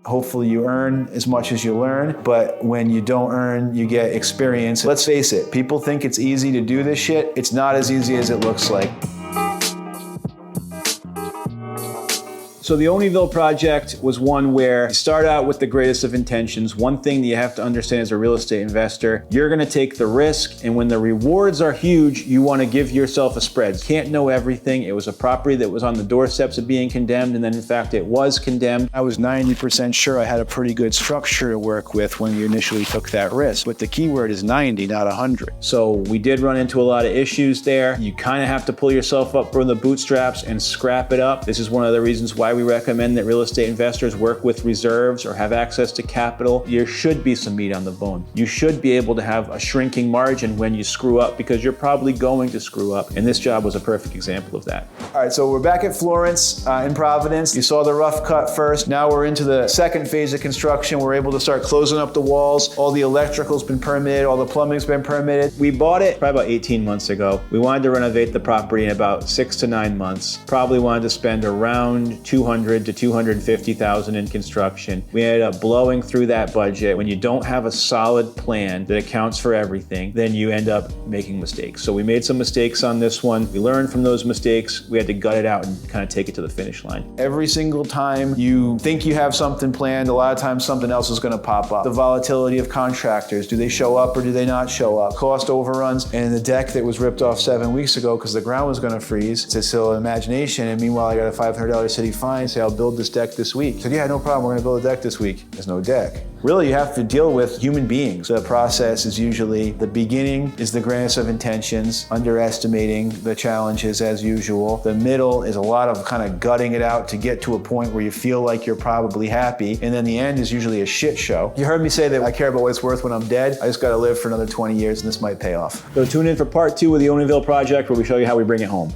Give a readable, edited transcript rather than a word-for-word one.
Hopefully you earn as much as you learn, but when you don't earn, you get experience. Let's face it, people think it's easy to do this shit. It's not as easy as it looks like. So the Olneyville project was one where you start out with the greatest of intentions. One thing that you have to understand as a real estate investor, you're gonna take the risk, and when the rewards are huge, you wanna give yourself a spread. You can't know everything. It was a property that was on the doorsteps of being condemned, and then in fact it was condemned. I was 90% sure I had a pretty good structure to work with when you initially took that risk, but the key word is 90, not 100. So we did run into a lot of issues there. You kinda have to pull yourself up from the bootstraps and scrap it up. This is one of the reasons why we recommend that real estate investors work with reserves or have access to capital. There should be some meat on the bone. You should be able to have a shrinking margin when you screw up, because you're probably going to screw up. And this job was a perfect example of that. All right, so we're back at Florence in Providence. You saw the rough cut first. Now we're into the second phase of construction. We're able to start closing up the walls. All the electrical's been permitted. All the plumbing's been permitted. We bought it probably about 18 months ago. We wanted to renovate the property in about 6 to 9 months. Probably wanted to spend around $200,000 to $250,000 in construction. We ended up blowing through that budget. When you don't have a solid plan that accounts for everything, then you end up making mistakes. So we made some mistakes on this one. We learned from those mistakes. We had to gut it out and kind of take it to the finish line. Every single time you think you have something planned, a lot of times something else is going to pop up. The volatility of contractors. Do they show up or do they not show up? Cost overruns. And the deck that was ripped off 7 weeks ago because the ground was going to freeze, it's still imagination. And meanwhile, I got a $500 city fine. Say, I'll build this deck this week. I said, yeah, no problem, we're gonna build a deck this week. There's no deck. Really, you have to deal with human beings. The process is usually, the beginning is the greatest of intentions, underestimating the challenges as usual. The middle is a lot of kind of gutting it out to get to a point where you feel like you're probably happy. And then the end is usually a shit show. You heard me say that I care about what it's worth when I'm dead. I just gotta live for another 20 years and this might pay off. So tune in for part 2 of the Olneyville project where we show you how we bring it home.